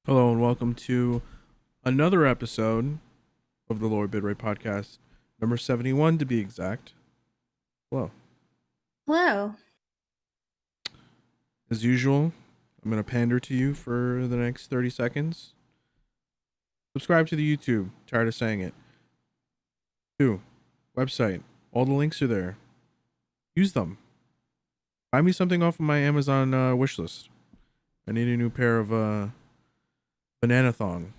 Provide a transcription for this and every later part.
Hello and welcome to another episode of the LowerBitrate Podcast, number 71 to be exact. Hello. Hello. As usual, I'm going to pander to you for the next 30 seconds. Subscribe to the YouTube. Tired of saying it. 2. Website. All the links are there. Use them. Buy me something off of my Amazon wish list. I need a new pair of banana thong.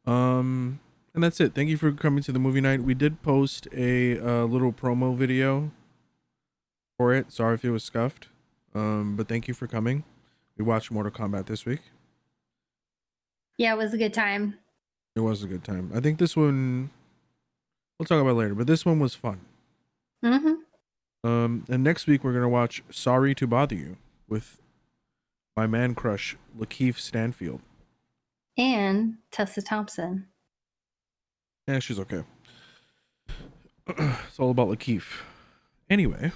And that's it. Thank you for coming to the movie night. We did post a little promo video for it. Sorry if it was scuffed. But thank you for coming. We watched Mortal Kombat this week. Yeah, it was a good time. It was a good time. I think this one we'll talk about later, but this one was fun. Mm-hmm. And next week we're gonna watch Sorry to Bother You with my man crush Lakeith Stanfield. And Tessa Thompson. Yeah, she's okay. It's all about Lakeith. Anyway.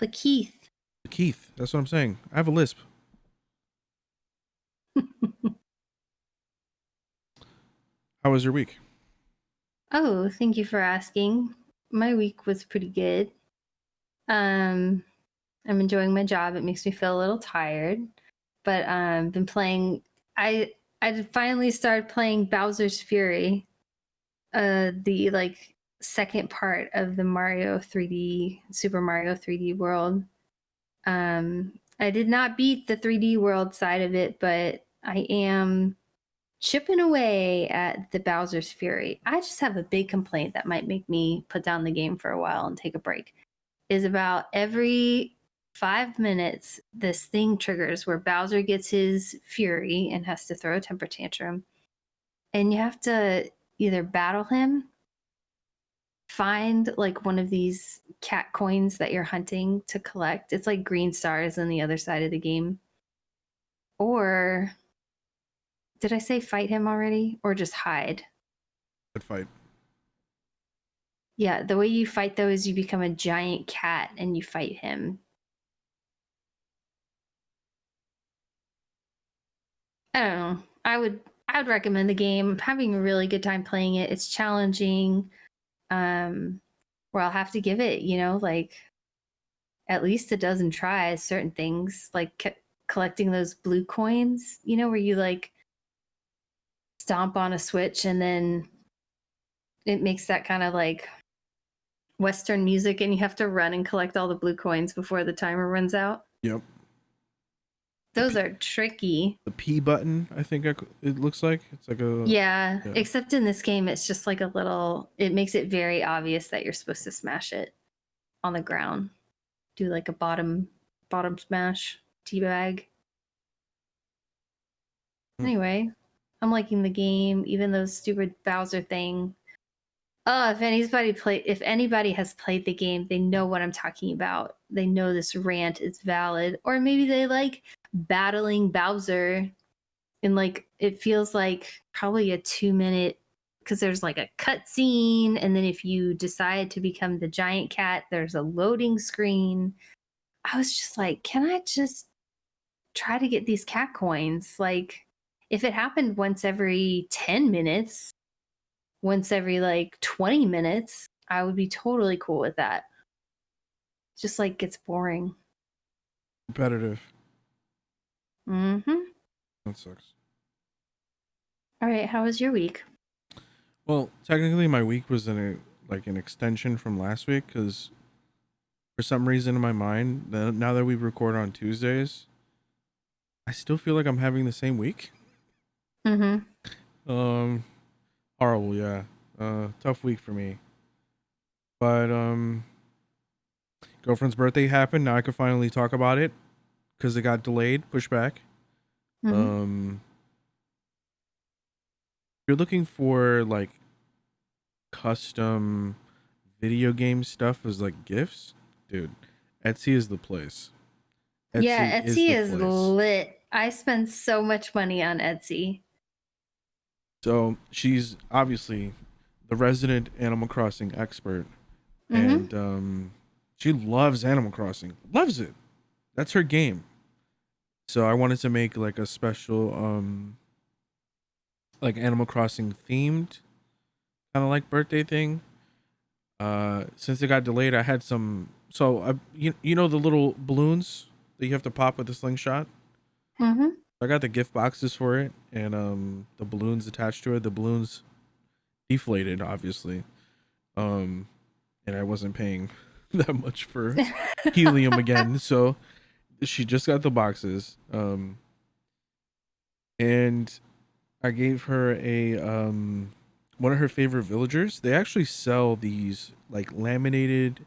Lakeith. Lakeith, that's what I'm saying. I have a lisp. How was your week? Oh, thank you for asking. My week was pretty good. I'm enjoying my job. It makes me feel a little tired, but been playing. I finally started playing Bowser's Fury, the second part of the Super Mario 3D World. I did not beat the 3D World side of it, but I am chipping away at the Bowser's Fury. I just have a big complaint that might make me put down the game for a while and take a break. Is about every 5 minutes, this thing triggers where Bowser gets his fury and has to throw a temper tantrum. And you have to either battle him, find like one of these cat coins that you're hunting to collect. It's like green stars on the other side of the game. Or did I say fight him already? Or just hide? Good fight. Yeah, the way you fight though is you become a giant cat and you fight him. I don't know. I would recommend the game. I'm having a really good time playing it. It's challenging. Where I'll have to give it, like at least a dozen tries, certain things, like collecting those blue coins, where you like stomp on a switch and then it makes that kind of like Western music and you have to run and collect all the blue coins before the timer runs out. Yep. Those are tricky. The P button, I think it looks like. It's like a... Yeah, except in this game, it's just like a little... It makes it very obvious that you're supposed to smash it on the ground. Do like a bottom smash, teabag. Anyway, I'm liking the game, even though stupid Bowser thing. Oh, if anybody has played the game, they know what I'm talking about. They know this rant is valid. Or maybe they like battling Bowser and like it feels like probably a 2-minute, because there's like a cutscene, and then if you decide to become the giant cat, there's a loading screen. I was just like, can I just try to get these cat coins? Like, if it happened once every 10 minutes, once every like 20 minutes, I would be totally cool with that. It just like gets boring. Competitive. Mm-hmm. That sucks. All right, how was your week? Well, technically my week was an extension from last week, because for some reason in my mind, now that we record on Tuesdays, I still feel like I'm having the same week. Mm-hmm. Horrible, yeah. Tough week for me. But girlfriend's birthday happened. Now I could finally talk about it because it got delayed, pushed back. Mm-hmm. If you're looking for like custom video game stuff as like gifts, dude, Etsy is the place. Etsy is lit. I spend so much money on Etsy. So she's obviously the resident Animal Crossing expert. Mm-hmm. And she loves Animal Crossing. Loves it. That's her game. So I wanted to make like a special like Animal Crossing themed kind of like birthday thing. Since it got delayed, I had some. So you know the little balloons that you have to pop with the slingshot. Mm-hmm. I got the gift boxes for it, and the balloons attached to it. The balloons deflated, obviously. Um, and I wasn't paying that much for helium again, so she just got the boxes. And I gave her a one of her favorite villagers. They actually sell these like laminated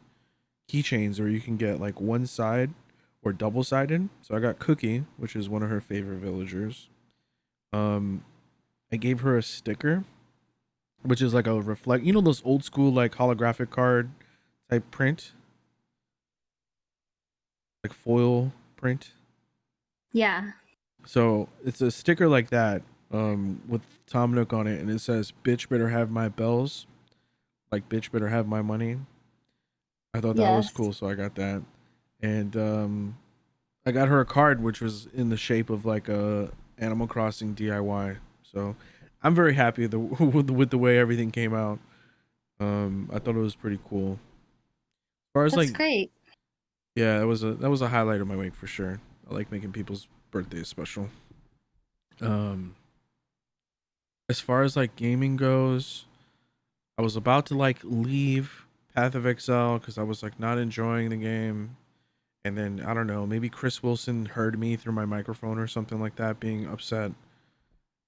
keychains where you can get like one side or double sided. So I got Cookie, which is one of her favorite villagers. Um, I gave her a sticker, which is like a reflect. You know those old school like holographic card type print, like foil print. Yeah. So it's a sticker like that, with Tom Nook on it, and it says "Bitch better have my bells," like "Bitch better have my money." I thought that was Yes. cool, so I got that, and I got her a card which was in the shape of like a Animal Crossing DIY. So I'm very happy with the way everything came out. I thought it was pretty cool. As far as That's like, great. yeah, that was a highlight of my week for sure. I like making people's birthdays special. Um, as far as like gaming goes, I was about to like leave Path of Exile because I was like not enjoying the game. And then I don't know, maybe Chris Wilson heard me through my microphone or something like that, being upset,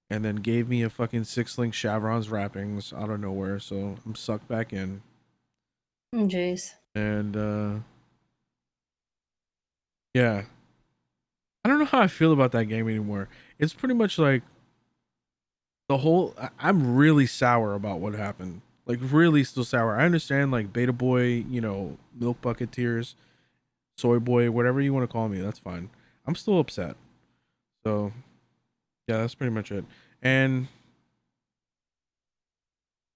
and then gave me a fucking 6 link Chevron's wrappings out of nowhere. So I'm sucked back in. Oh, jeez. And yeah, I don't know how I feel about that game anymore. It's pretty much like the whole. I'm really sour about what happened. Like really still sour. I understand like Beta Boy, Milk Bucket Tears, Soy Boy, whatever you want to call me. That's fine. I'm still upset. So yeah, that's pretty much it. And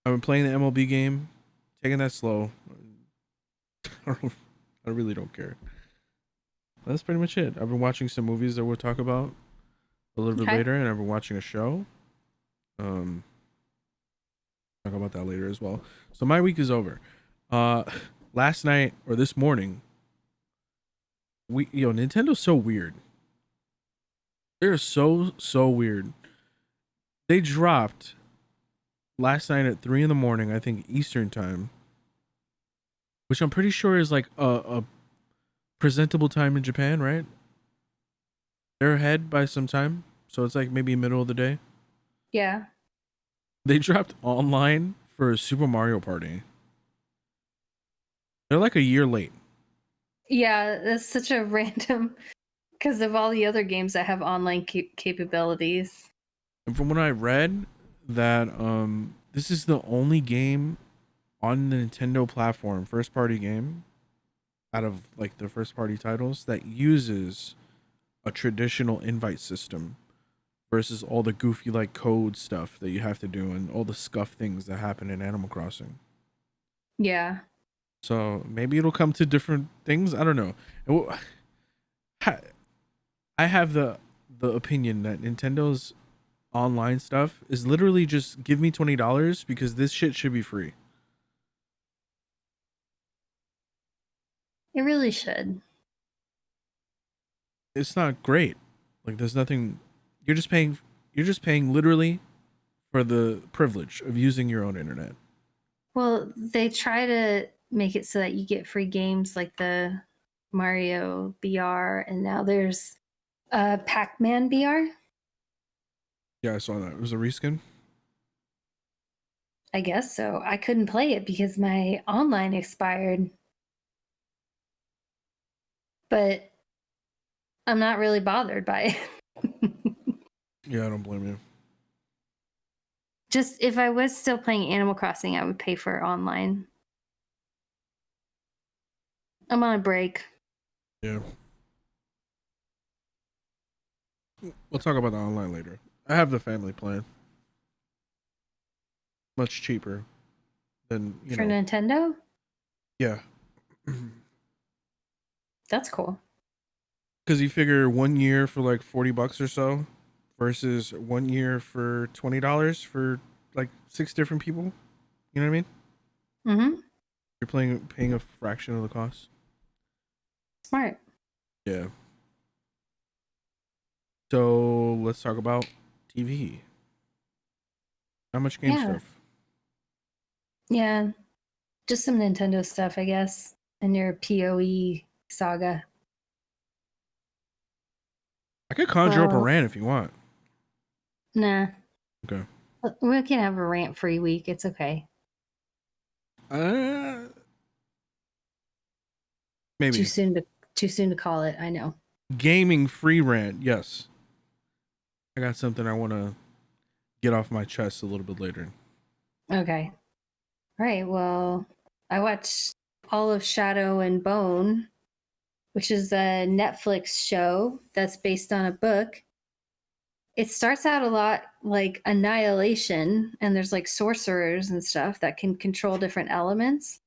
I've been playing the MLB game, taking that slow. I really don't care. That's pretty much it. I've been watching some movies that we'll talk about a little bit Okay. later, and I've been watching a show. Um, talk about that later as well. So my week is over. Uh, last night or this morning, Nintendo's so weird. They're so weird. They dropped last night at 3 in the morning, I think Eastern time, which I'm pretty sure is like a presentable time in Japan, right? They're ahead by some time, so it's like maybe middle of the day. Yeah. They dropped online for Super Mario Party. They're like a year late. Yeah, that's such a random because of all the other games that have online capabilities. And from what I read, that this is the only game on the Nintendo platform, first party game, out of like the first party titles that uses a traditional invite system versus all the goofy like code stuff that you have to do and all the scuff things that happen in Animal Crossing. Yeah. So maybe it'll come to different things. I don't know. I have the opinion that Nintendo's online stuff is literally just give me $20 because this shit should be free. It really should. It's not great. Like there's nothing. You're just paying. You're just paying literally for the privilege of using your own internet. Well, they try to make it so that you get free games like the Mario BR, and now there's Pac-Man BR. Yeah, I saw that. It was a reskin. I guess so. I couldn't play it because my online expired, but I'm not really bothered by it. Yeah, I don't blame you. Just if I was still playing Animal Crossing, I would pay for it online. I'm on a break. Yeah, we'll talk about the online later. I have the family plan. Much cheaper than For Nintendo? Yeah. That's cool. Because you figure 1 year for like $40 or so versus 1 year for $20 for like 6 different people. You know what I mean? Mm-hmm. You're paying a fraction of the cost. Smart. Yeah. So let's talk about TV. How much game Yeah. stuff? Yeah. Just some Nintendo stuff, I guess. And your PoE saga. I could conjure up a Well, rant if you want. nah. Okay. We can have a rant-free week. It's okay. Uh, Too maybe soon to too soon to call it. I know. gaming free rant. Yes, I got something I want to get off my chest a little bit later. Okay. All right. Well, I watched all of Shadow and Bone, which is a Netflix show that's based on a book. It starts out a lot like Annihilation, and there's like sorcerers and stuff that can control different elements.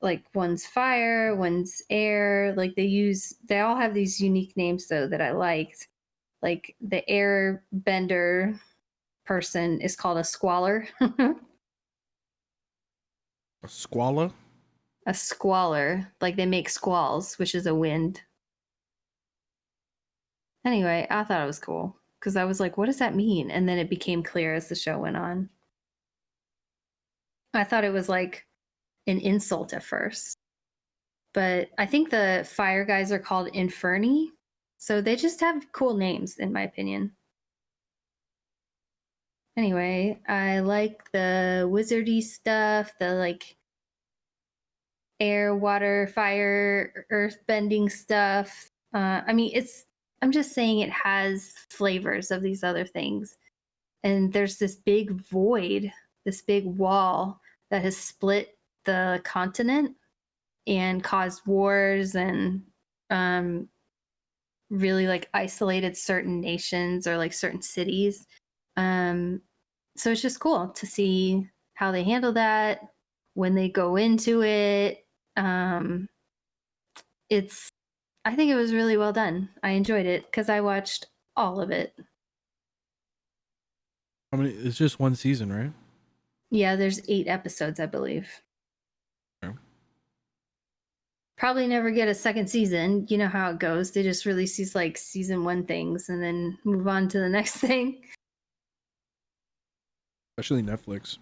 Like one's fire, one's air. Like they all have these unique names though that I liked. Like the air bender person is called a squaller. A squalla? A squaller. Like they make squalls, which is a wind. Anyway, I thought it was cool because I was like, what does that mean? And then it became clear as the show went on. I thought it was like an insult at first, but I think the fire guys are called Inferni. So they just have cool names, in my opinion. Anyway, I like the wizardy stuff, the like air, water, fire, earth bending stuff. I mean, I'm just saying it has flavors of these other things. And there's this big void, this big wall that has split the continent and caused wars and really like isolated certain nations or like certain cities. Um, so it's just cool to see how they handle that when they go into it. Um, it's, I think it was really well done. I enjoyed it because I watched all of it. I mean, it's just one season, right? Yeah, there's 8 episodes, I believe. Okay. Probably never get a second season. You know how it goes. They just release these like season 1 things and then move on to the next thing. Especially Netflix.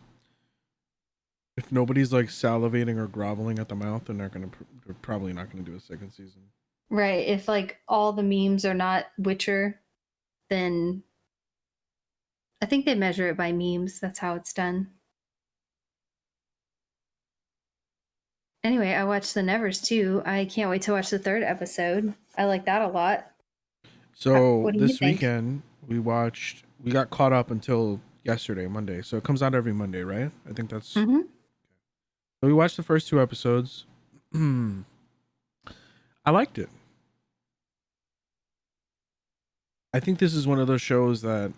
If nobody's like salivating or groveling at the mouth, they're probably not gonna do a second season. Right. If like all the memes are not Witcher, then I think they measure it by memes. That's how it's done. Anyway, I watched The Nevers too. I can't wait to watch the 3rd episode. I like that a lot. So What do you this think? weekend we got caught up until yesterday, Monday. So it comes out every Monday, right? I think that's. Mm-hmm. So we watched the first 2 episodes. I liked it. I think this is one of those shows that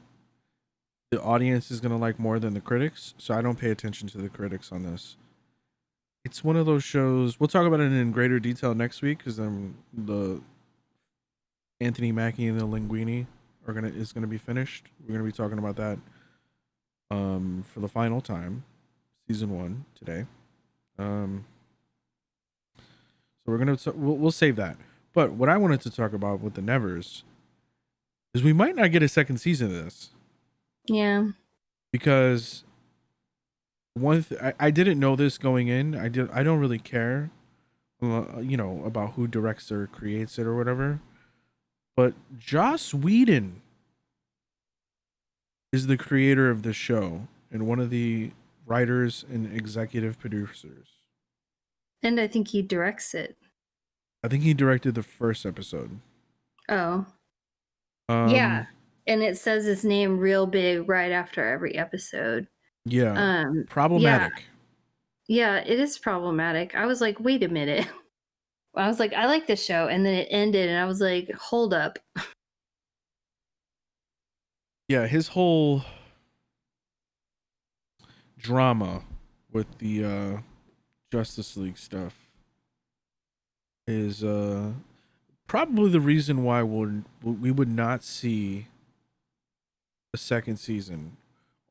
the audience is gonna like more than the critics. So I don't pay attention to the critics on this. It's one of those shows. We'll talk about it in greater detail next week because then the Anthony Mackie and the Linguini is gonna be finished. We're gonna be talking about that for the final time, season 1 today. So we'll save that. But what I wanted to talk about with the Nevers is we might not get a second season of this Yeah. because I didn't know this going in. I don't really care, about who directs or creates it or whatever. But Joss Whedon is the creator of the show and one of the writers and executive producers. And I think he directs it. I think he directed the first episode. Oh. Um, Yeah. And it says his name real big right after every episode. yeah, Yeah. problematic. Yeah, it is problematic. I was like, wait a minute. I was like, I like this show. And then it ended, and I was like, hold up. Yeah, his whole drama with the Justice League stuff is probably the reason why we would not see a second season,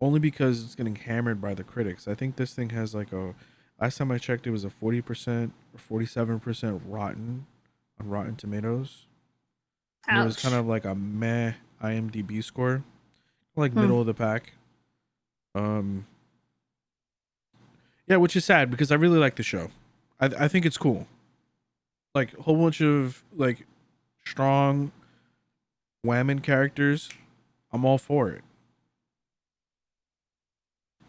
only because it's getting hammered by the critics. I think this thing has like a, last time I checked, it was a 40% or 47% rotten on Rotten Tomatoes, and it was kind Ouch. of like a meh IMDb score, like Hmm. middle of the pack. Um, yeah, which is sad because I really like the show. I think it's cool. Like a whole bunch of like strong women characters. I'm all for it.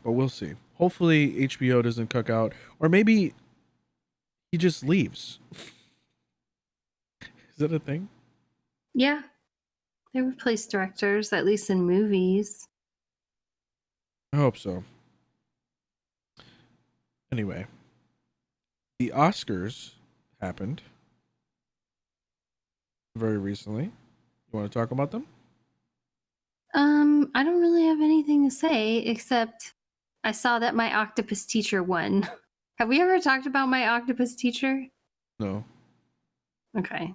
But we'll see. Hopefully HBO doesn't cuck out, or maybe he just leaves. Is that a thing? Yeah, they replace directors, at least in movies. I hope so. Anyway, the Oscars happened very recently. You want to talk about them? I don't really have anything to say except I saw that my octopus teacher won. Have we ever talked about my octopus teacher? No. Okay.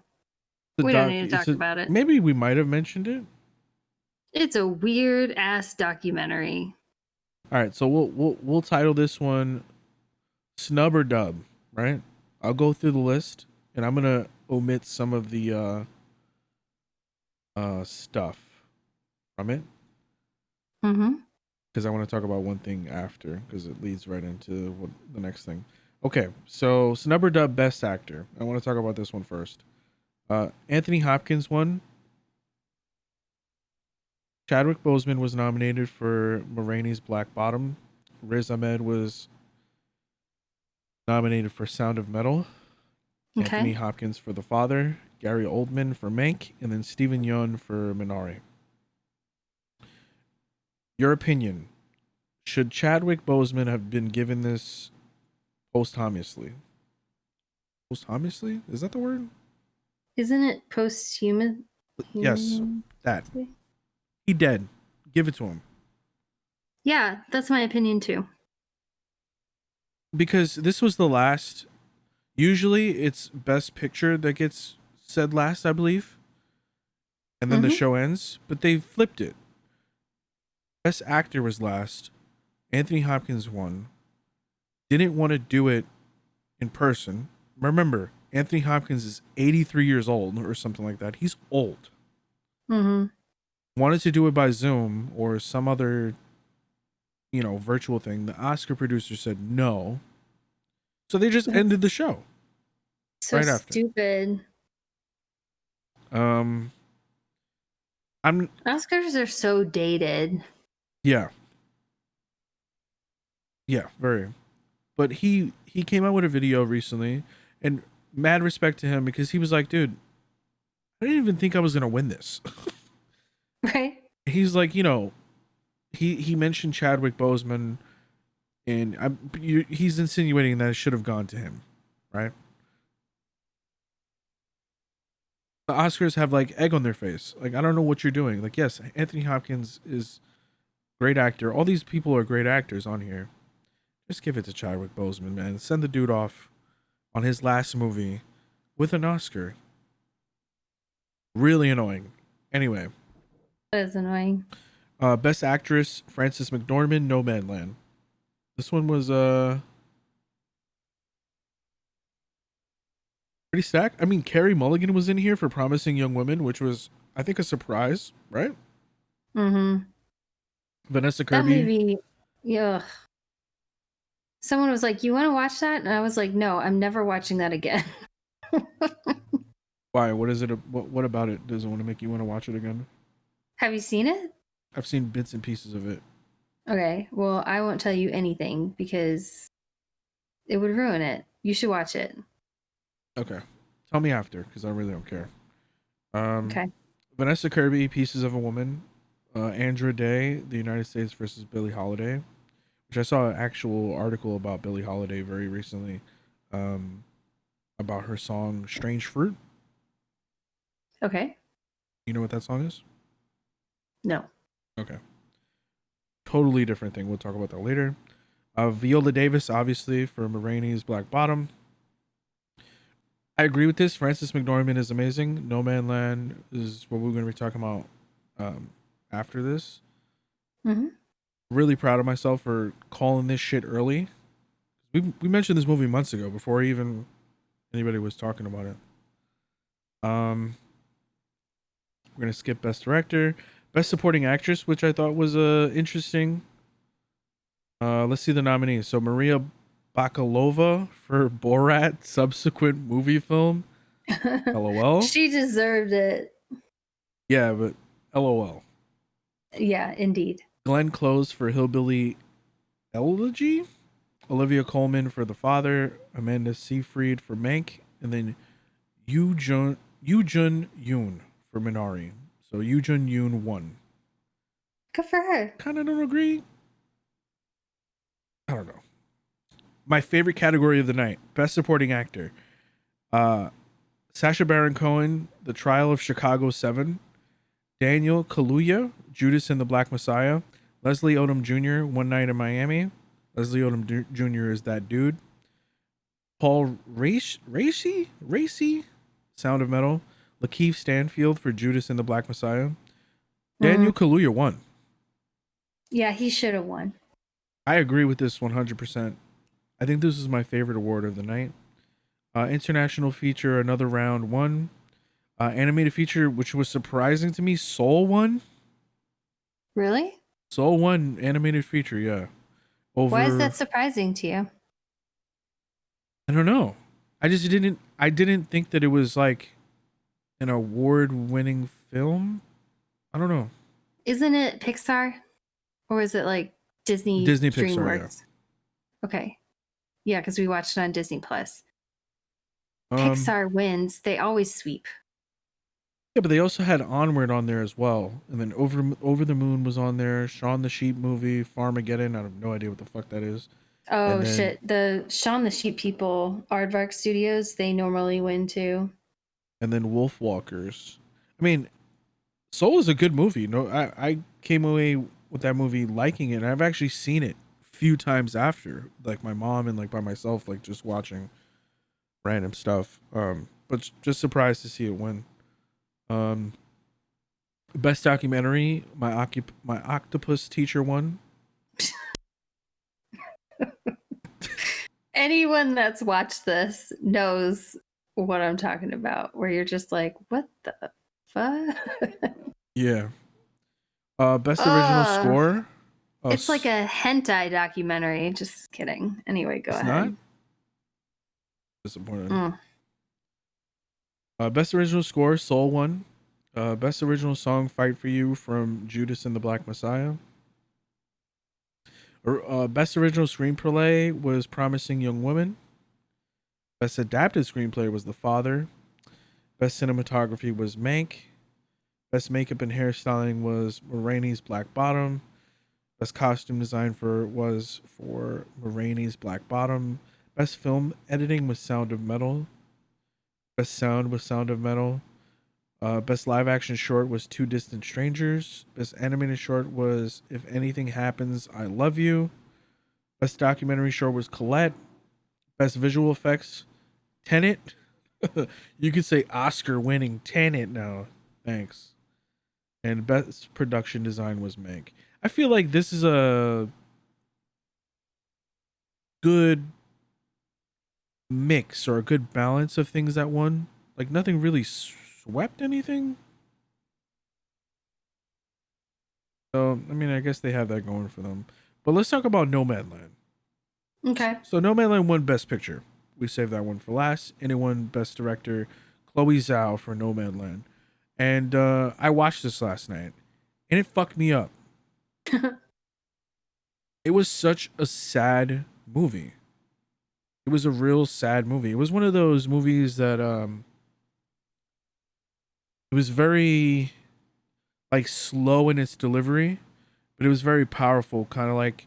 The We don't doc. need to It's talk a, about it. maybe we might have mentioned it. It's a weird ass documentary. All right, so we'll title this one snub or dub, right? I'll go through the list and I'm gonna omit some of the stuff from it Mm-hmm. because I want to talk about one thing after because it leads right into what the next thing. Okay, so snub or dub best actor. I want to talk about this one first. Anthony Hopkins won. Chadwick Boseman was nominated for Ma Rainey's Black Bottom. Riz Ahmed was nominated for Sound of Metal. Okay. Anthony Hopkins for The Father. Gary Oldman for Mank, and then Stephen Yeun for Minari. Your opinion: should Chadwick Boseman have been given this posthumously? Posthumously? Is that the word? Isn't it posthumous? Yes, that. He dead. Give it to him. Yeah, that's my opinion too. Because this was the last. Usually it's Best Picture that gets said last, I believe. And then the Mm-hmm. show ends. But they flipped it. Best Actor was last. Anthony Hopkins won. Didn't want to do it in person. Remember, Anthony Hopkins is 83 years old or something like that. He's old. Mm-hmm. Wanted to do it by Zoom or some other, virtual thing. The Oscar producer said no. So they just That's ended the show so right after. stupid. Um I'm Oscars are so dated. yeah. Yeah, very. But he came out with a video recently and mad respect to him because he was like, dude, I didn't even think I was going to win this. Right? He's like, he mentioned Chadwick Boseman, and he's insinuating that it should have gone to him, right? The Oscars have like egg on their face. Like, I don't know what you're doing. Like, yes, Anthony Hopkins is a great actor. All these people are great actors on here. Just give it to Chadwick Boseman, man. Send the dude off on his last movie with an Oscar. Really annoying. Anyway, That is annoying. Best Actress Frances McDormand, Nomadland. This one was pretty stacked. I mean, Carey Mulligan was in here for Promising Young Women, which was, I think, a surprise, right? Mm-hmm. Vanessa That Kirby. movie, yeah. Someone was like, "You want to watch that?" And I was like, "No, I'm never watching that again." Why? What is it? What about it doesn't want to make you want to watch it again? Have you seen it? I've seen bits and pieces of it. Okay, well, I won't tell you anything because it would ruin it. You should watch it. Okay, tell me after because I really don't care. Um, Okay. Vanessa Kirby, Pieces of a Woman. Andra Day, The United States versus Billie Holiday, which I saw an actual article about Billie Holiday very recently, um, about her song "Strange Fruit." Okay. You know what that song is? No. Okay, totally different thing. We'll talk about that later. Viola Davis, obviously, for Ma Rainey's Black Bottom. I agree with this. Frances McDormand is amazing. No Man Land is what we're going to be talking about after this. Mm-hmm. Really proud of myself for calling this shit early. We mentioned this movie months ago before even anybody was talking about it. We're gonna skip Best Director, Best Supporting Actress, which I thought was interesting. Let's see the nominees. So Maria Bakalova for Borat subsequent movie film. LOL. She deserved it. Yeah, but LOL. Yeah, indeed. Glenn Close for Hillbilly Elegy. Olivia Colman for The Father. Amanda Seyfried for Mank, and then Yoo Jun Yoon for Minari. So Yoo Jun Yoon won. Good for her. Kind of don't agree. I don't know. My favorite category of the night: Best Supporting Actor. Sacha Baron Cohen, The Trial of Chicago 7. Daniel Kaluuya, Judas and the Black Messiah. Leslie Odom Jr., One Night in Miami. Leslie Odom Jr. is that dude. Paul Raci, Sound of Metal. Lakeith Stanfield for Judas and the Black Messiah. Daniel Kaluuya won. Yeah, he should have won. I agree with this 100%. I think this is my favorite award of the night. International feature, Another Round won. Animated feature, which was surprising to me, Soul won. Really? Soul won animated feature, yeah. Why is that surprising to you? I don't know. I didn't think that it was like an award-winning film. I don't know. Isn't it Pixar? Or is it like Disney Pixar, DreamWorks? Yeah. Okay. Yeah, because we watched it on Disney Plus. Pixar wins. They always sweep. Yeah, but they also had Onward on there as well. And then Over the Moon was on there. Shaun the Sheep movie, Farmageddon. I have no idea what the fuck that is. Oh, shit. The Shaun the Sheep people, Aardvark Studios, they normally win too. And then Wolfwalkers. I mean, Soul is a good movie. No, I came away with that movie liking it. And I've actually seen it a few times after. Like my mom and like by myself, like just watching random stuff. But just surprised to see it win. Best documentary, my octopus teacher won. Anyone that's watched this knows what I'm talking about, where you're just like, what the fuck? Yeah. Best original score. It's like a hentai documentary. Just kidding. Anyway, go ahead. Not? Disappointed. Best original score, Soul won. Best original song, Fight for You from Judas and the Black Messiah. Best original screenplay was Promising Young Woman. Best adapted screenplay was The Father. Best cinematography was Mank. Best makeup and hairstyling was Rainey's Black Bottom. Best costume design was for Rainey's Black Bottom. Best film editing was Sound of Metal. Best sound was Sound of Metal. Best live action short was Two Distant Strangers. Best animated short was If Anything Happens, I Love You. Best documentary short was Colette. Best visual effects, Tenet. You could say Oscar winning Tenet now. Thanks. And best production design was Mank. I feel like this is a good mix or a good balance of things that won. Like nothing really swept anything. So, I mean, I guess they have that going for them. But let's talk about Nomadland. Okay. So Nomadland won Best Picture. We saved that one for last. And it won Best Director, Chloe Zhao for Nomadland. And I watched this last night, and it fucked me up. It was such a sad movie. It was a real sad movie. It was one of those movies that it was very like slow in its delivery, but it was very powerful. Kind of like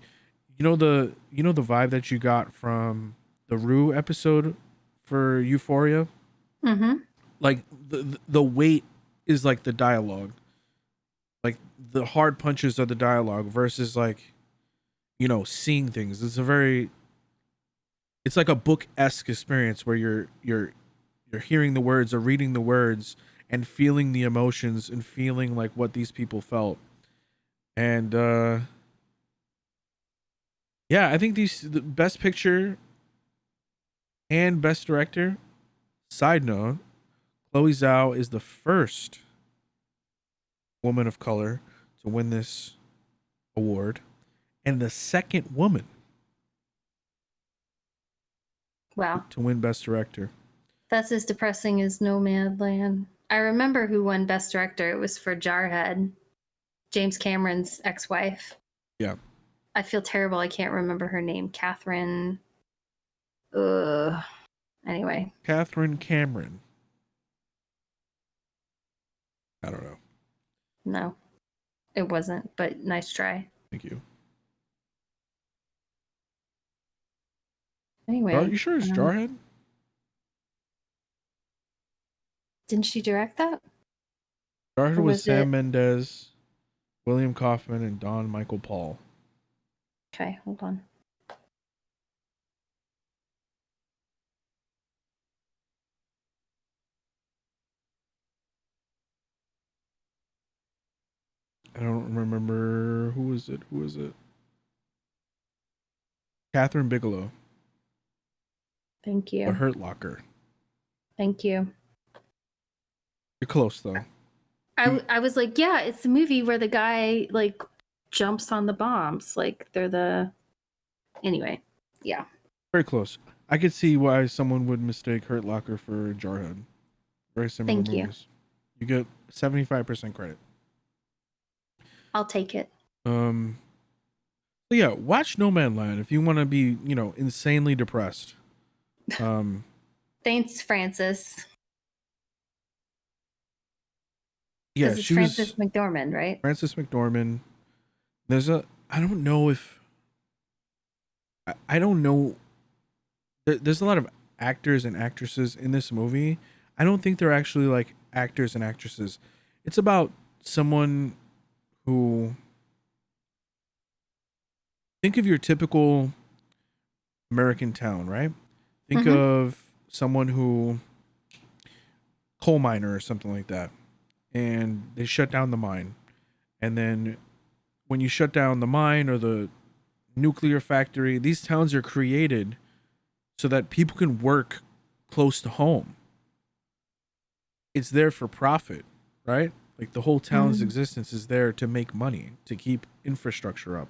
the vibe that you got from the Rue episode for Euphoria. Mm-hmm. Like the weight is like the dialogue. Like the hard punches are the dialogue versus like seeing things. It's like a book-esque experience where you're you're hearing the words or reading the words and feeling the emotions and feeling like what these people felt. And yeah, I think the best picture and best director. Side note, Chloe Zhao is the first woman of color to win this award and the second woman Wow. to win best director. That's as depressing as Nomadland. I remember who won Best Director. It was for Jarhead, James Cameron's ex-wife. Yeah. I feel terrible. I can't remember her name. Catherine. Anyway. Catherine Cameron. I don't know. No, it wasn't, but nice try. Thank you. Anyway. Are you sure it's Jarhead? Didn't she direct that? Jarhead was Sam Mendes, William Kaufman, and Don Michael Paul. Okay, hold on. I don't remember who was it. Who was it? Catherine Bigelow. Thank you. The Hurt Locker. Thank you. You're close though. I was like, yeah, it's the movie where the guy like jumps on the bombs. Like they're the. Anyway, yeah. Very close. I could see why someone would mistake Hurt Locker for Jarhead. Very similar movies. You get 75% credit. I'll take it. So yeah, watch Nomadland if you want to be, insanely depressed. Thanks, Frances. Yeah, it's Frances McDormand, right? Frances McDormand. I don't know if I don't know. There's a lot of actors and actresses in this movie. I don't think they're actually like actors and actresses. It's about someone who, think of your typical American town, right? Think of someone who, coal miner or something like that, and they shut down the mine. And then when you shut down the mine or the nuclear factory, these towns are created so that people can work close to home. It's there for profit, right? Like the whole town's existence is there to make money, to keep infrastructure up.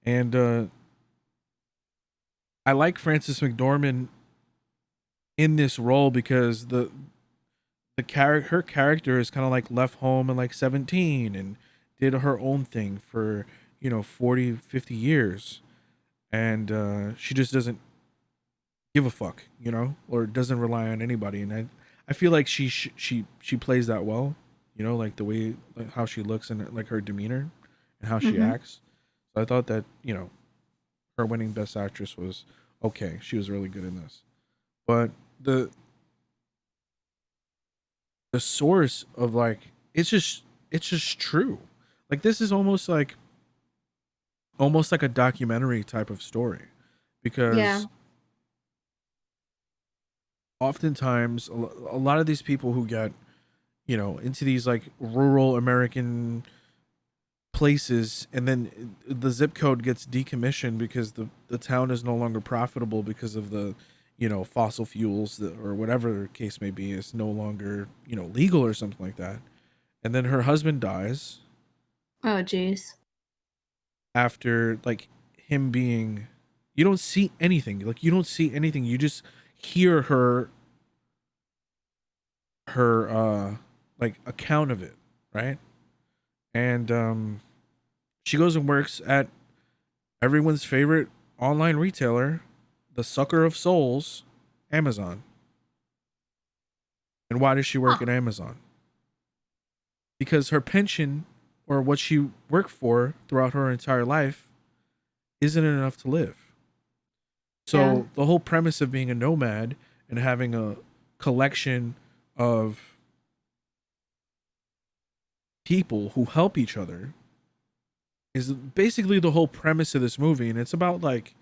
And I like Frances McDormand in this role because her character is kind of like left home at like 17 and did her own thing for 40, 50 years, and she just doesn't give a fuck, or doesn't rely on anybody. And I feel like she plays that well, like the way, like how she looks and like her demeanor and how she acts. So I thought that her winning Best Actress was okay. She was really good in this, but the source of like it's just true. Like this is almost like a documentary type of story, because oftentimes a lot of these people who get into these like rural American places, and then the zip code gets decommissioned because the town is no longer profitable because of the fossil fuels or whatever the case may be is no longer legal or something like that, and then her husband dies. Oh jeez. After like him being, you don't see anything, you just hear her like account of it, right? And she goes and works at everyone's favorite online retailer, the sucker of souls, Amazon. And why does she work at Amazon? Because her pension, or what she worked for throughout her entire life, isn't enough to live. So the whole premise of being a nomad and having a collection of people who help each other is basically the whole premise of this movie. And it's about like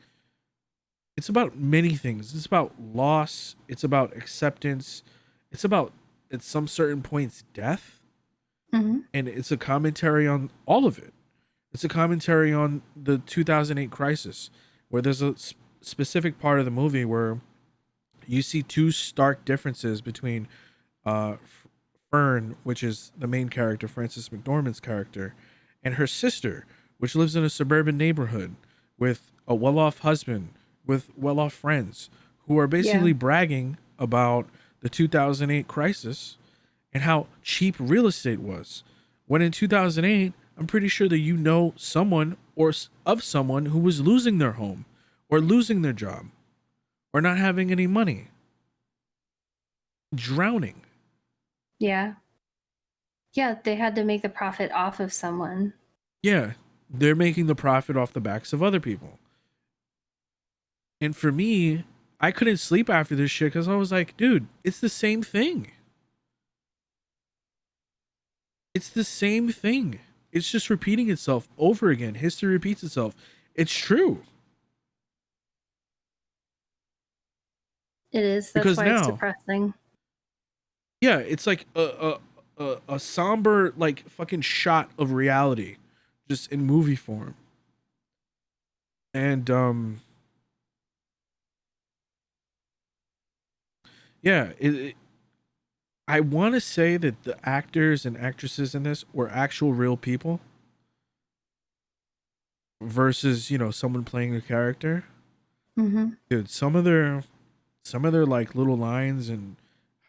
it's about many things. It's about loss. It's about acceptance. It's about, at some certain points, death. Mm-hmm. And it's a commentary on all of it. It's a commentary on the 2008 crisis, where there's a specific part of the movie where you see two stark differences between uh, Fern, which is the main character, Frances McDormand's character, and her sister, which lives in a suburban neighborhood with a well-off husband, with well-off friends, who are Yeah. basically bragging about the 2008 crisis and how cheap real estate was. When in 2008, I'm pretty sure that you know someone or of someone who was losing their home or losing their job or not having any money, drowning. Yeah. Yeah, they had to make the profit off of someone. Yeah, they're making the profit off the backs of other people. And for me, I couldn't sleep after this shit because I was like, dude, it's the same thing. It's the same thing. It's just repeating itself over again. History repeats itself. It's true. It is. That's Because why it's now, depressing. yeah, it's like a somber, like, fucking shot of reality just in movie form. And yeah, I want to say that the actors and actresses in this were actual real people versus, someone playing a character. Mm-hmm. Dude, some of their like little lines and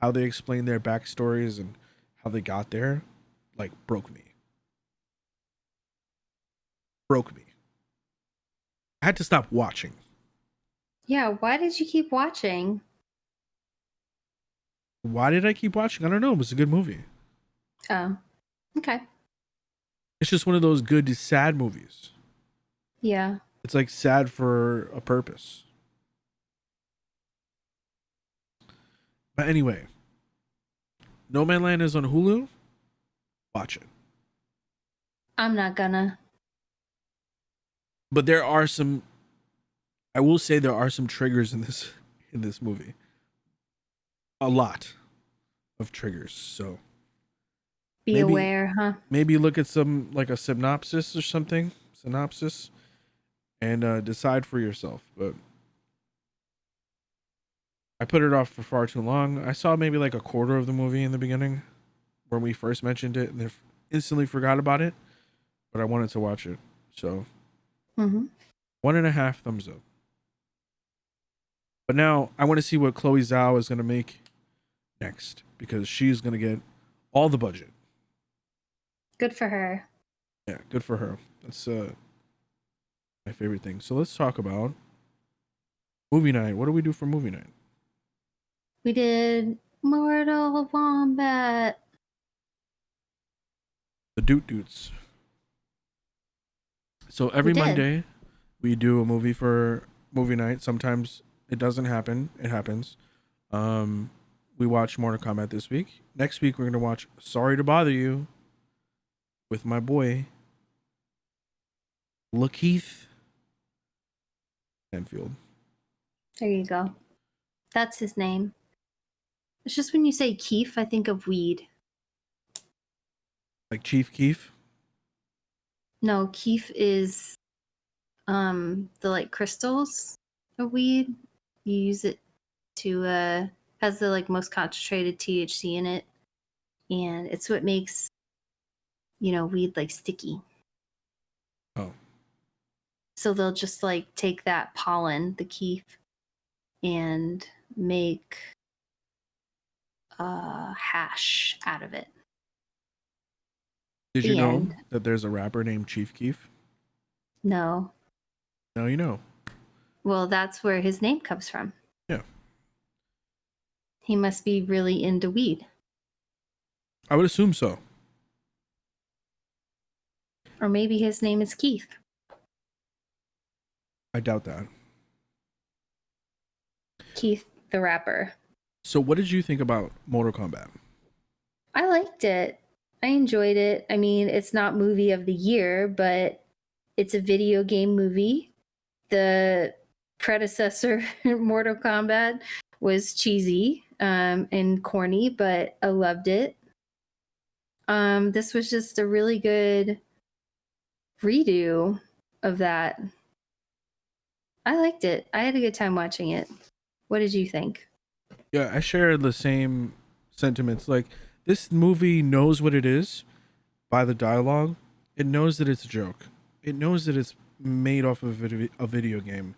how they explain their backstories and how they got there, like, broke me. Broke me. I had to stop watching. Yeah, why did you keep watching? Why did I keep watching? I don't know. It was a good movie. Oh, okay. It's just one of those good sad movies. Yeah. It's like sad for a purpose. But anyway, No Man Land is on Hulu. Watch it. I'm not gonna. But there are some, I will say there are some triggers in this movie. A lot of triggers. So Be maybe aware, huh? maybe look at some, like, a synopsis or something. Synopsis. And decide for yourself. But I put it off for far too long. I saw maybe like a quarter of the movie in the beginning when we first mentioned it, and then instantly forgot about it. But I wanted to watch it, so Mm-hmm. 1.5 thumbs up. But now I want to see what Chloe Zhao is gonna make next, because she's gonna get all the budget. Good for her. Yeah, good for her. That's my favorite thing. So let's talk about movie night. What do we do for movie night? We did Mortal Wombat. The Doot Doots. So We every did. Monday we do a movie for movie night. Sometimes it doesn't happen. It happens. We watched Mortal Kombat this week. Next week we're gonna watch Sorry to Bother You with my boy Lakeith Stanfield. There you go. That's his name. It's just when you say Keef, I think of weed. Like Chief Keef. No, Keef is the like crystals of weed. You use it to has the like most concentrated THC in it, and it's what makes weed like sticky. Oh, So they'll just like take that pollen, the keef, and make hash out of it. did you The know end. that there's a rapper named Chief Keef? No. Now you know. Well, that's where his name comes from. Yeah, He must be really into weed. I would assume so. Or maybe his name is Keith. I doubt that. Keith the rapper. So what did you think about Mortal Kombat? I liked it. I enjoyed it. I mean, it's not movie of the year, but it's a video game movie. The predecessor Mortal Kombat was cheesy and corny, but I loved it. This was just a really good redo of that. I liked it. I had a good time watching it. What did you think? Yeah, I share the same sentiments. Like, this movie knows what it is by the dialogue. It knows that it's a joke. It knows that it's made off of a video game.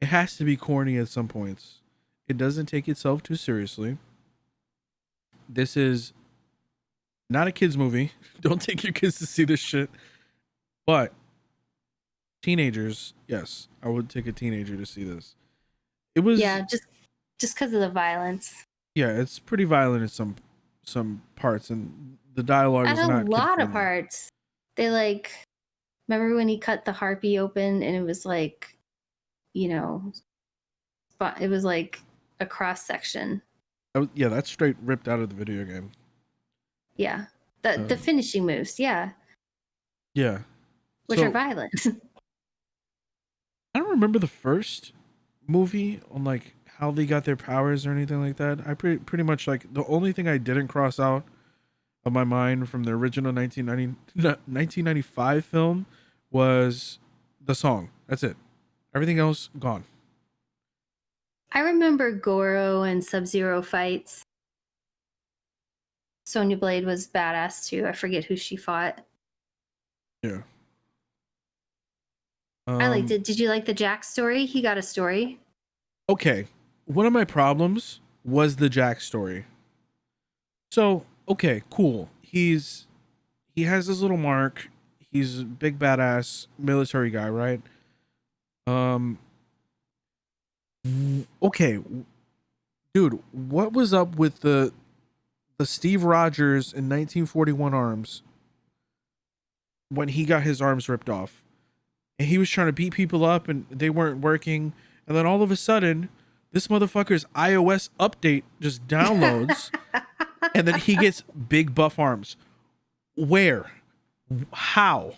It has to be corny at some points. It doesn't take itself too seriously. This is not a kids movie. Don't take your kids to see this shit. But teenagers, yes, I would take a teenager to see this. It was just because of the violence. Yeah, it's pretty violent in some parts, and the dialogue is not a lot of kid-friendly. parts. They like, remember when he cut the harpy open and it was like, you know, it was like a cross section. Yeah, that's straight ripped out of the video game. Yeah, the finishing moves. Yeah, which are violent. I don't remember the first movie on like how they got their powers or anything like that. I pretty much, like, the only thing I didn't cross out of my mind from the original 1995 film was the song. That's it. Everything else gone. I remember Goro and Sub-Zero fights. Sonya Blade was badass too. I forget who she fought. Yeah. I liked it. Did you like the Jack story? He got a story. Okay. One of my problems was the Jack story. So, okay, cool. He has his little mark. He's a big badass military guy, right? Okay. Dude, what was up with the Steve Rogers in 1941 arms when he got his arms ripped off? And he was trying to beat people up and they weren't working. And then all of a sudden, this motherfucker's iOS update just downloads and then he gets big buff arms. Where? How?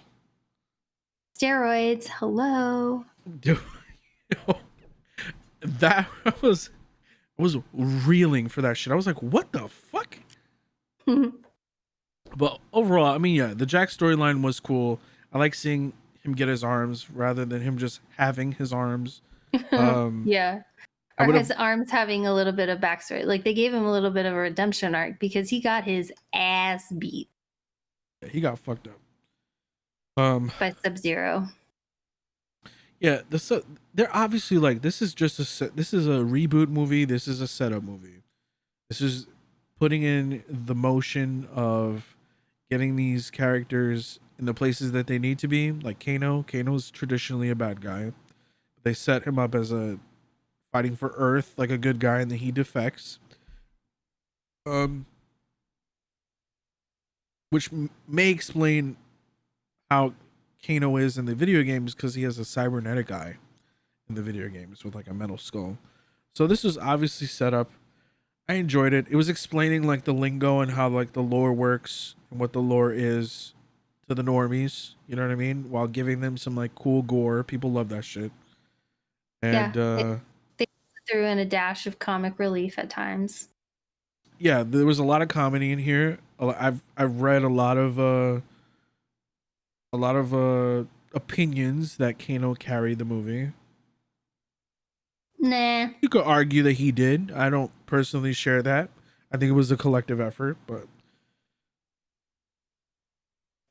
Steroids. Hello. Dude, that was reeling for that shit. I was like, what the fuck? But overall, I mean, yeah, the Jack storyline was cool. I like seeing him get his arms rather than him just having his arms. Yeah. Or his arms having a little bit of backstory. Like, they gave him a little bit of a redemption arc because he got his ass beat. He got fucked up. By Sub-Zero. Yeah, they're obviously like, this is just this is a reboot movie. This is a setup movie. This is putting in the motion of getting these characters in the places that they need to be. Like Kano. Kano's traditionally a bad guy. They set him up as a fighting for Earth, like a good guy, and then he defects. Which may explain how Kano is in the video games, because he has a cybernetic eye in the video games with like a metal skull. So this was obviously set up. I enjoyed it. It was explaining like the lingo and how like the lore works and what the lore is to the normies, you know what I mean? While giving them some like cool gore. People love that shit. And they threw in a dash of comic relief at times. Yeah, there was a lot of comedy in here. I've read a lot of opinions that Kano carried the movie. Nah. You could argue that he did. I don't personally share that. I think it was a collective effort, but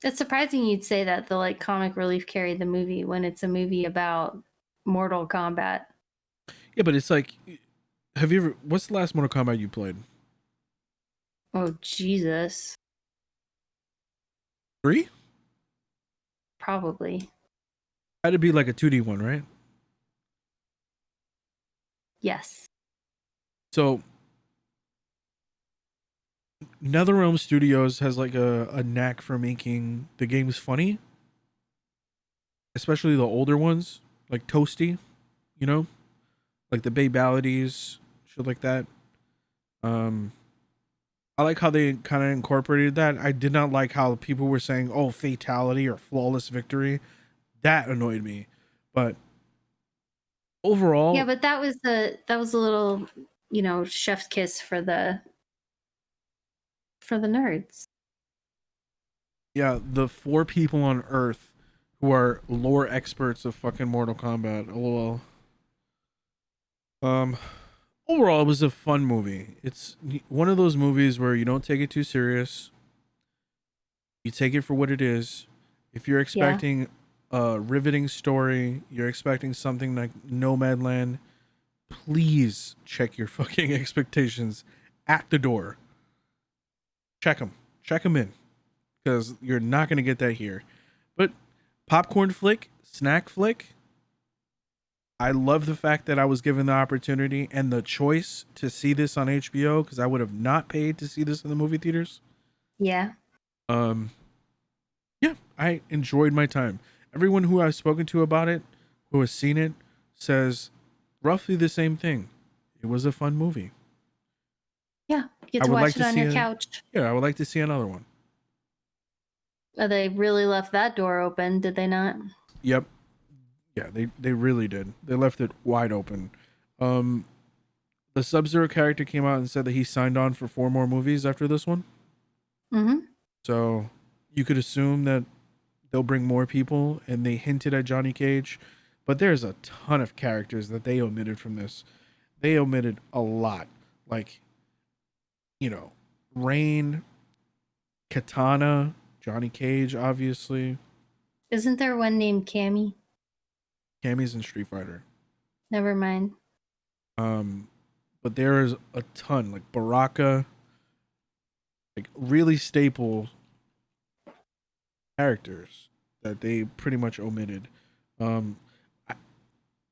it's surprising you'd say that the like comic relief carried the movie when it's a movie about Mortal Kombat. Yeah, but it's like, what's the last Mortal Kombat you played? Oh, Jesus. 3? Probably. Had to be like a 2D one, right? Yes. So NetherRealm Studios has like a knack for making the games funny, especially the older ones, like Toasty, you know, like the Babalities, shit like that. I like how they kind of incorporated that. I did not like how people were saying, "Oh, fatality" or "flawless victory." That annoyed me, but Overall, Yeah, but that was a little, chef's kiss for the nerds. yeah, the 4 people on Earth who are lore experts of fucking Mortal Kombat. LOL. Um, Overall, it was a fun movie. It's one of those movies where you don't take it too serious. You take it for what it is. If you're Yeah. expecting a riveting story, you're expecting something like Nomadland, please check your fucking expectations at the door. Check them. Check them in. Because you're not going to get that here. But popcorn flick, snack flick, I love the fact that I was given the opportunity and the choice to see this on HBO because I would have not paid to see this in the movie theaters. Yeah. Um, yeah, I enjoyed my time. Everyone who I've spoken to about it, who has seen it, says roughly the same thing. It was a fun movie. Yeah. You get I to would watch like it to on see your it. couch. Yeah, I would like to see another one. They really left that door open, did they not? Yep. Yeah, they really did. They left it wide open. Um, the Sub-Zero character came out and said that he signed on for 4 more movies after this one. Mm-hmm. So you could assume that they'll bring more people, and they hinted at Johnny Cage, but there's a ton of characters that they omitted from this. They omitted a lot, like, Rain, Katana, Johnny Cage, obviously. Isn't there one named Cammy? Cammy's in Street Fighter. Never mind. But there is a ton, like Baraka, like really staple characters that they pretty much omitted. Um, I,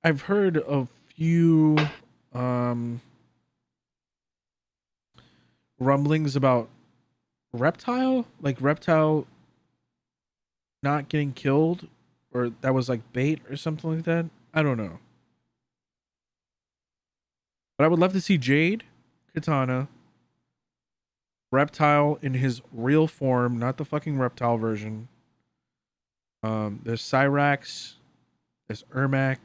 I've heard a few um, rumblings about Reptile not getting killed, or that was like bait or something like that. I don't know. But I would love to see Jade, Katana, Reptile in his real form, not the fucking reptile version. There's Cyrax, there's Ermac.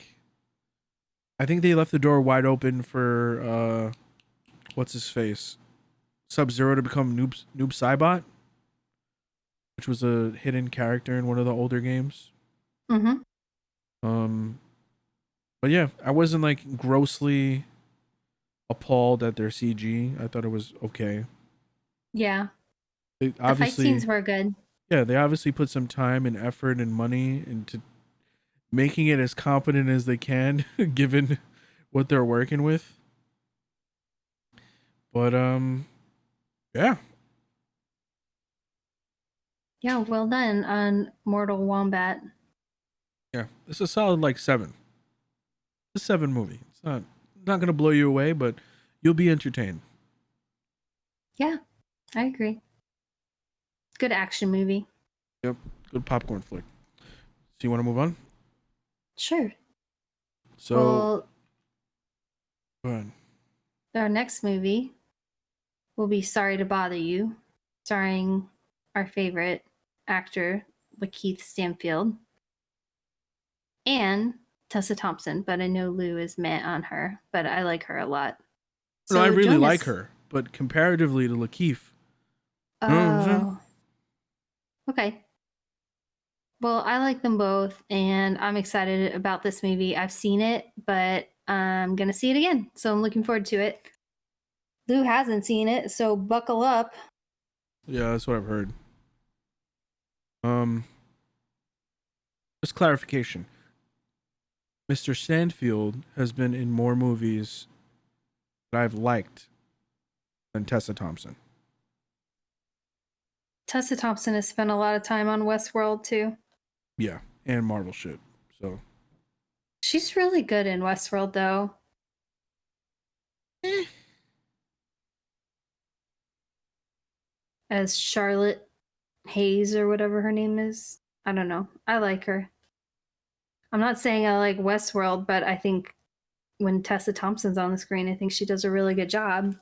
I think they left the door wide open for what's his face? Sub-Zero to become Noob Saibot, which was a hidden character in one of the older games. Mm-hmm. Um but yeah, I wasn't like grossly appalled at their CG. I thought it was okay. Yeah. They The fight obviously scenes were good. Yeah, they obviously put some time and effort and money into making it as competent as they can given what they're working with. But yeah. Yeah, well done on Mortal Wombat. Yeah. It's a solid like 7. It's a 7 movie. It's not going to blow you away, but you'll be entertained. Yeah, I agree. Good action movie. Yep. Good popcorn flick. So you want to move on? Sure. So Well, go ahead. our next movie will be Sorry to Bother You, starring our favorite actor, Lakeith Stanfield, and Tessa Thompson. But I know Lou is meh on her, but I like her a lot. No, I So really join like us. her, but comparatively to Lakeith, you know what I'm saying? Oh, okay. Well, I like them both, and I'm excited about this movie. I've seen it, but I'm going to see it again. So I'm looking forward to it. Lou hasn't seen it, so buckle up. Yeah, that's what I've heard. Um, just clarification. Mr. Stanfield has been in more movies that I've liked than Tessa Thompson. Tessa Thompson has spent a lot of time on Westworld, too. Yeah, and Marvel shit. So She's really good in Westworld, though. As Charlotte Hayes or whatever her name is. I don't know. I like her. I'm not saying I like Westworld, but I think when Tessa Thompson's on the screen, I think she does a really good job.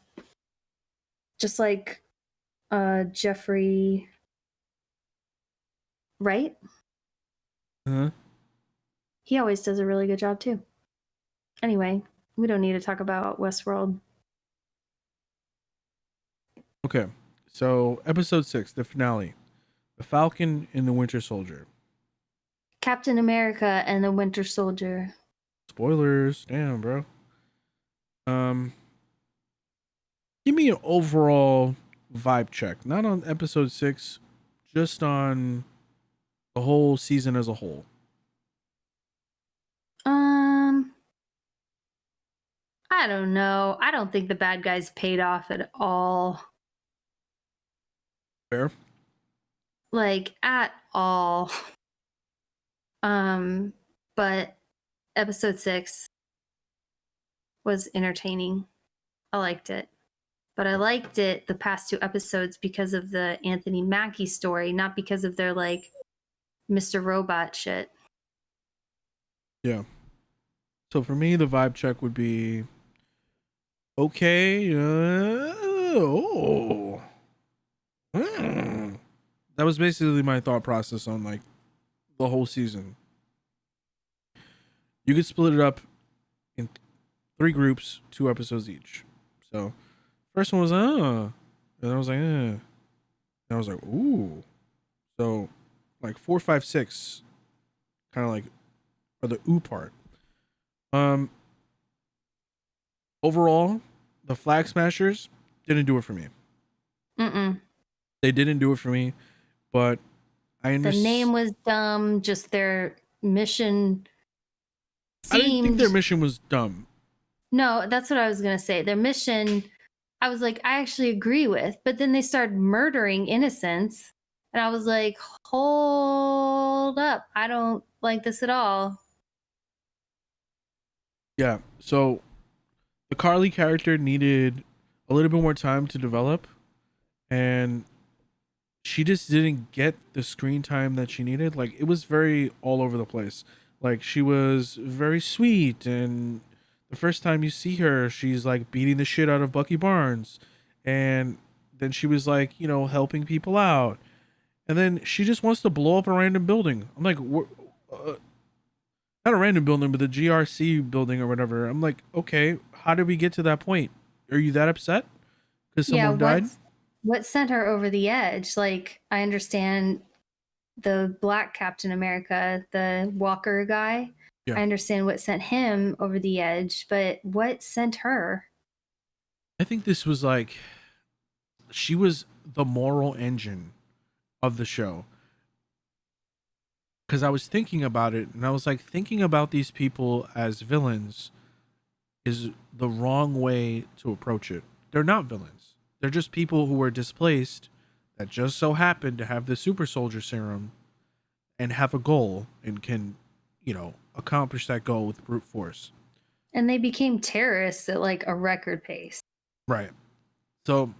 Just like Jeffrey Wright. uh-huh. He always does a really good job too. Anyway, we don't need to talk about Westworld. Okay, so episode 6, the finale, the Falcon and the Winter Soldier. Captain America and the Winter Soldier. Spoilers, damn, bro. Give me an overall vibe check, not on episode 6, just on the whole season as a whole. I don't know. I don't think the bad guys paid off at all. Fair. Like at all. But episode 6 was entertaining. I liked it. But I liked it the past 2 episodes because of the Anthony Mackie story, not because of their like Mr. Robot shit. Yeah. So for me, the vibe check would be okay. That was basically my thought process on like the whole season. You could split it up in 3 groups, 2 episodes each. So first one was and I was like and I was like ooh. So like 4, 5, 6 kind of like are the ooh part. Overall, the Flag Smashers didn't do it for me. They didn't do it for me, but I understand. The name was dumb. Just their mission seemed... I didn't think their mission was dumb. No, that's what I was going to say. Their mission, I was like, I actually agree with. But then they started murdering innocents. And I was like, hold up. I don't like this at all. Yeah, so the Carly character needed a little bit more time to develop, and she just didn't get the screen time that she needed. Like, it was very all over the place. Like, she was very sweet, and the first time you see her, she's like beating the shit out of Bucky Barnes, and then she was like, helping people out, and then she just wants to blow up a random building. I'm like, not a random building, but the GRC building or whatever. I'm like, okay, how did we get to that point? Are you that upset because someone died? What sent her over the edge? Like, I understand the Black Captain America, the Walker guy. Yeah. I understand what sent him over the edge, but what sent her? I think this was like, she was the moral engine of the show. Because I was thinking about it, and I was like, thinking about these people as villains is the wrong way to approach it. They're not villains. They're just people who were displaced that just so happened to have the super soldier serum and have a goal and can, accomplish that goal with brute force. And they became terrorists at like a record pace. Right. So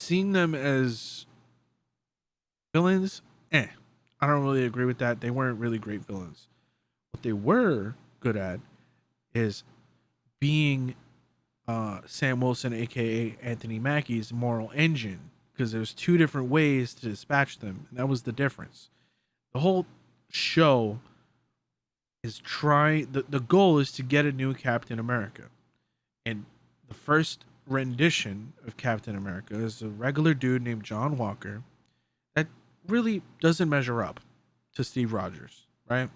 seeing them as villains, I don't really agree with that. They weren't really great villains. What they were good at is being Sam Wilson, aka Anthony Mackie's moral engine, because there's 2 different ways to dispatch them, and that was the difference. The whole show is the goal is to get a new Captain America, and the first rendition of Captain America is a regular dude named John Walker that really doesn't measure up to Steve Rogers, right?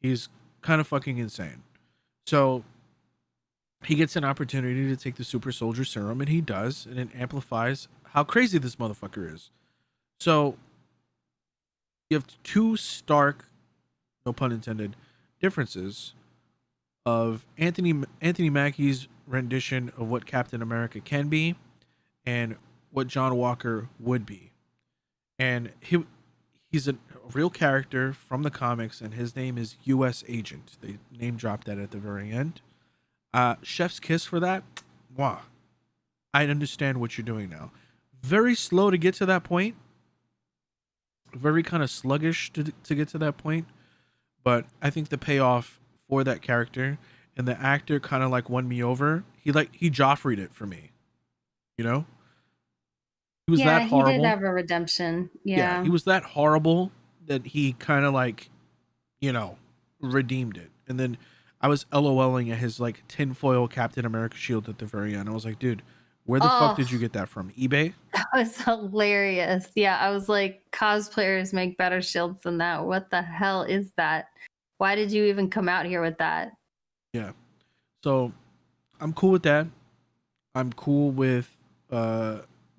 He's kind of fucking insane. So he gets an opportunity to take the super soldier serum, and he does, and it amplifies how crazy this motherfucker is. So you have 2 stark, no pun intended, differences of Anthony Mackie's rendition of what Captain America can be and what John Walker would be. And he's a real character from the comics, and his name is U.S. Agent. They name dropped that at the very end. Chef's kiss for that. Wow. I understand what you're doing now. Very slow to get to that point. Very kind of sluggish to get to that point. But I think the payoff for that character and the actor kind of like won me over. He Joffrey'd it for me. He was that horrible. He did have a redemption. Yeah, he was that horrible that he kind of like, redeemed it. And then I was LOLing at his like tinfoil Captain America shield at the very end. I was like, dude, where the fuck Oh, did you get that from? eBay? that was hilarious. Yeah, I was like, cosplayers make better shields than that. What the hell is that? Why did you even come out here with that? Yeah. So I'm cool with that. I'm cool with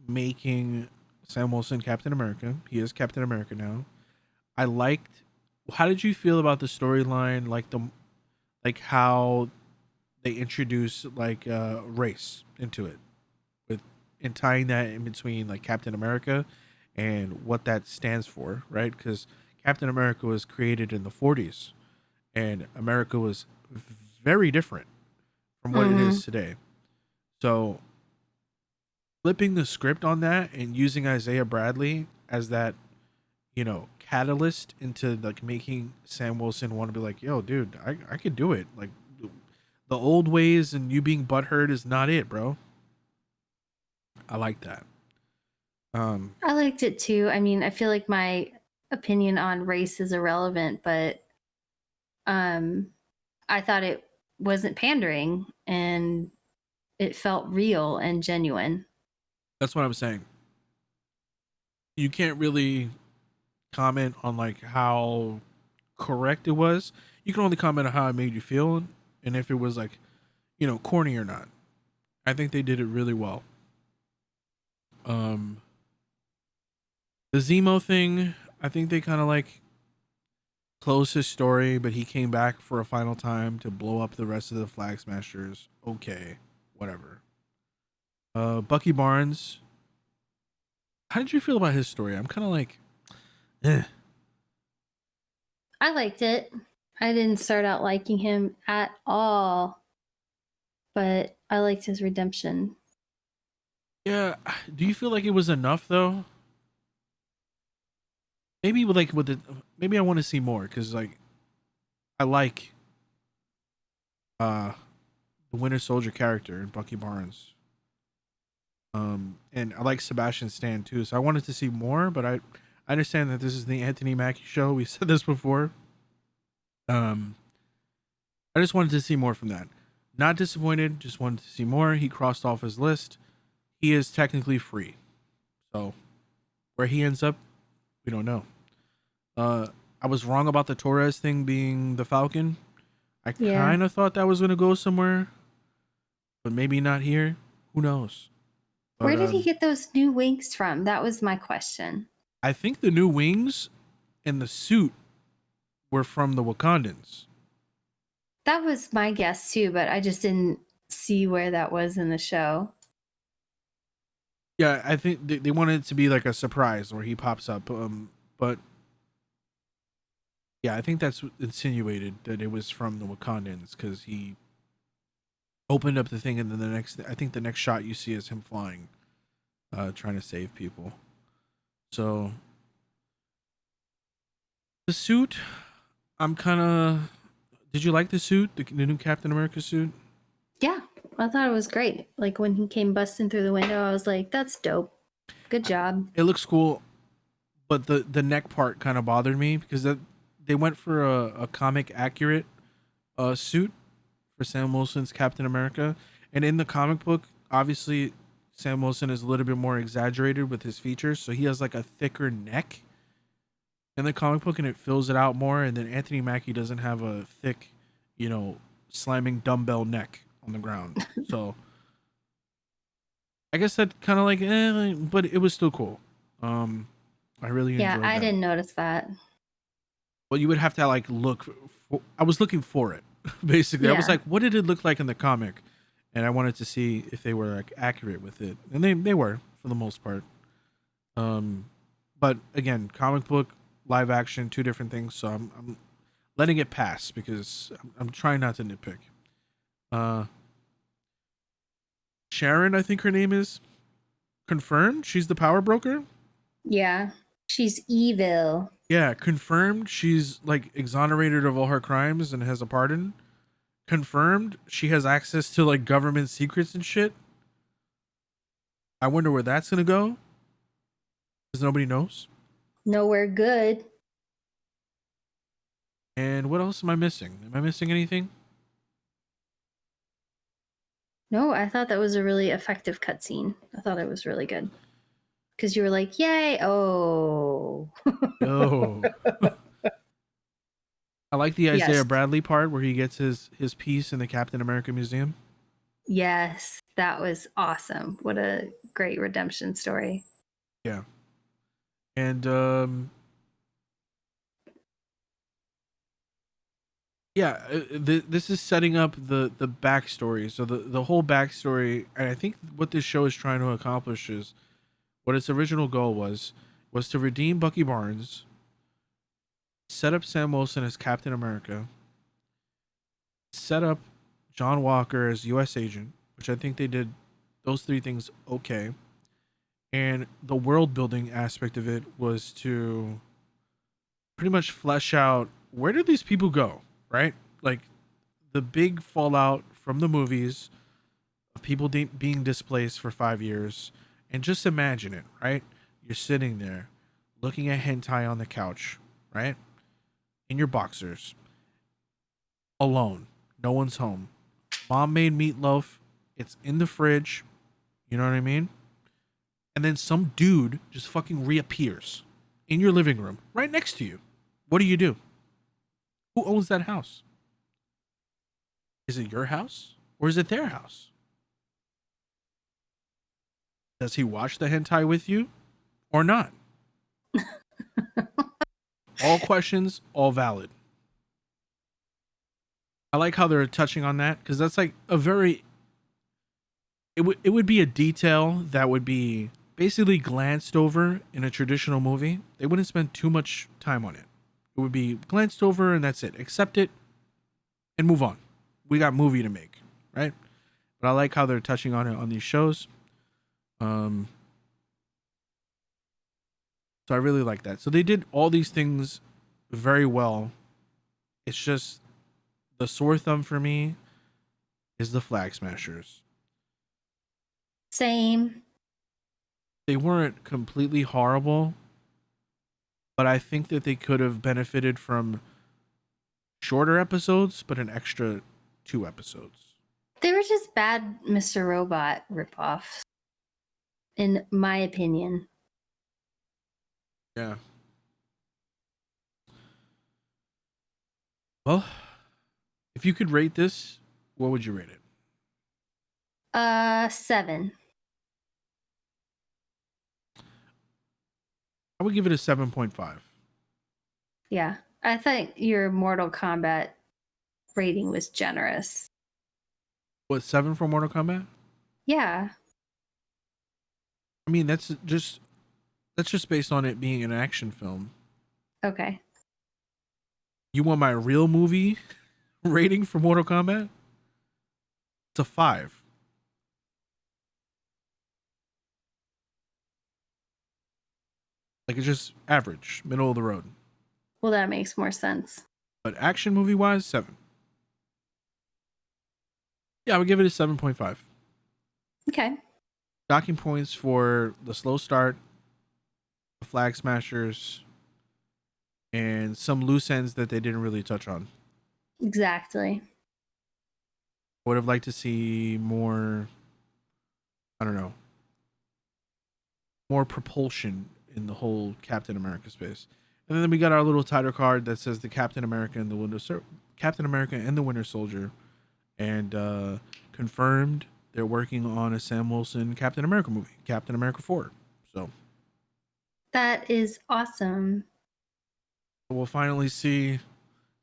making Sam Wilson Captain America. He is Captain America now. I liked. How did you feel about the storyline? Like how they introduce like race into it, with and tying that in between like Captain America and what that stands for, right? Because Captain America was created in the 40s, and America was very different from what it Mm-hmm. is today. So flipping the script on that and using Isaiah Bradley as that, catalyst into like making Sam Wilson want to be like, yo, dude, I could do it. Like the old ways and you being butthurt is not it, bro. I like that. I liked it too. I mean, I feel like my opinion on race is irrelevant, but um, I thought it wasn't pandering and it felt real and genuine. That's what I'm saying. You can't really comment on like how correct it was. You can only comment on how it made you feel and if it was like, corny or not. I think they did it really well. Um the Zemo thing, I think they kind of like closed his story, but he came back for a final time to blow up the rest of the Flag Smashers. Okay, whatever. Bucky Barnes, how did you feel about his story? I'm kind of like, eh. I liked it. I didn't start out liking him at all, but I liked his redemption. Yeah. Do you feel like it was enough though? Maybe maybe I want to see more because like I like uh the Winter Soldier character in Bucky Barnes. And I like Sebastian Stan too, so I wanted to see more, but I understand that this is the Anthony Mackie show. We said this before. Um, I just wanted to see more from that. Not disappointed, just wanted to see more. He crossed off his list. He is technically free, so where he ends up, we don't know. Uh, I was wrong about the Torres thing being the Falcon. I Yeah. kind of thought that was gonna go somewhere, but maybe not here. Who knows? Where But did he get those new wings from? That was my question. I think the new wings and the suit were from the Wakandans. That was my guess too, but I just didn't see where that was in the show. Yeah, I think they wanted it to be like a surprise where he pops up. But yeah, I think that's insinuated that it was from the Wakandans because he opened up the thing, and then I think the next shot you see is him flying, trying to save people. So the suit, I'm kind of. Did you like the suit, the new Captain America suit? Yeah, I thought it was great. Like when he came busting through the window, I was like, that's dope. Good job. It looks cool, but the neck part kind of bothered me because they went for a comic accurate suit for Sam Wilson's Captain America, and in the comic book, obviously Sam Wilson is a little bit more exaggerated with his features, so he has like a thicker neck in the comic book, and it fills it out more. And then Anthony Mackie doesn't have a thick, slamming dumbbell neck on the ground, so I guess that kind of like, but it was still cool. I really Yeah, enjoyed I that. didn't notice that. Well, you would have to like look. I was looking for it, basically. I was Yeah. like, what did it look like in the comic? And I wanted to see if they were like accurate with it, and they were for the most part. Um, but again, comic book, live action, two different things. So I'm letting it pass because I'm trying not to nitpick. Uh, Sharon, I think her name is confirmed. She's the power broker. Yeah. She's evil. Yeah, confirmed. She's like exonerated of all her crimes and has a pardon. Confirmed. She has access to like government secrets and shit. I wonder where that's gonna go. Because nobody knows. Nowhere good. And what else am I missing? Am I missing anything? No, I thought that was a really effective cutscene. I thought it was really good. Because you were like, yay, oh. No. I like the Isaiah Yes. Bradley part where he gets his piece in the Captain America Museum. Yes, that was awesome. What a great redemption story. Yeah. And yeah, this is setting up the backstory. So the whole backstory, and I think what this show is trying to accomplish is what its original goal was to redeem Bucky Barnes, set up Sam Wilson as Captain America, set up John Walker as U.S. agent, which I think they did those three things okay. And the world building aspect of it was to pretty much flesh out where did these people go, right? Like the big fallout from the movies of people being displaced for 5 years. And just imagine it, right? You're sitting there looking at hentai on the couch, right? In your boxers, alone. No one's home. Mom made meatloaf. It's in the fridge. You know what I mean? And then some dude just fucking reappears in your living room right next to you. What do you do? Who owns that house? Is it your house or is it their house? Does he watch the hentai with you or not? All questions, all valid. I like how they're touching on that because that's like a very. It would be a detail that would be basically glanced over in a traditional movie. They wouldn't spend too much time on it. It would be glanced over and that's it. Accept it and move on. We got movie to make, right? But I like how they're touching on it on these shows. So I really like that. So they did all these things very well. It's just the sore thumb for me is the Flag Smashers. Same. They weren't completely horrible, but I think that they could have benefited from shorter episodes, but an extra 2 episodes. They were just bad Mr. Robot ripoffs, in my opinion. Yeah. Well, if you could rate this, what would you rate it? 7. I would give it a 7.5. Yeah. I thought your Mortal Kombat rating was generous. What, 7 for Mortal Kombat? Yeah. I mean, that's just based on it being an action film. Okay. You want my real movie rating for Mortal Kombat? It's a 5. Like it's just average, middle of the road. Well, that makes more sense. But action movie wise, 7. Yeah, I would give it a 7.5. Okay. Docking points for the slow start, the Flag Smashers, and some loose ends that they didn't really touch on. Exactly. I would have liked to see more, I don't know, more propulsion in the whole Captain America space. And then we got our little title card that says the Captain America and the Winter Soldier, and confirmed they're working on a Sam Wilson Captain America movie, Captain America 4. So That is awesome. we'll finally see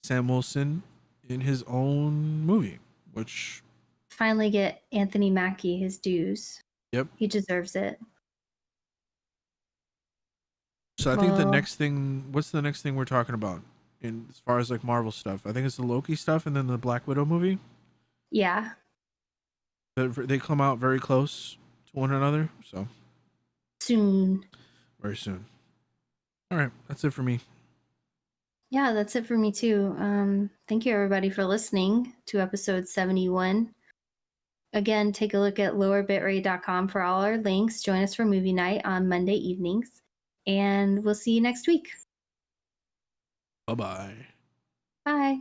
Sam Wilson in his own movie, which Finally get Anthony Mackie his dues. Yep. He deserves it. So I think the next thing, what's the next thing we're talking about in as far as like Marvel stuff? I think it's the Loki stuff and then the Black Widow movie. Yeah. They come out very close to one another, so Soon. very soon. All right, that's it for me. Yeah, that's it for me too. Thank you everybody for listening to episode 71. Again, take a look at lowerbitrate.com for all our links. Join us for movie night on Monday evenings. And we'll see you next week. Bye-bye. Bye.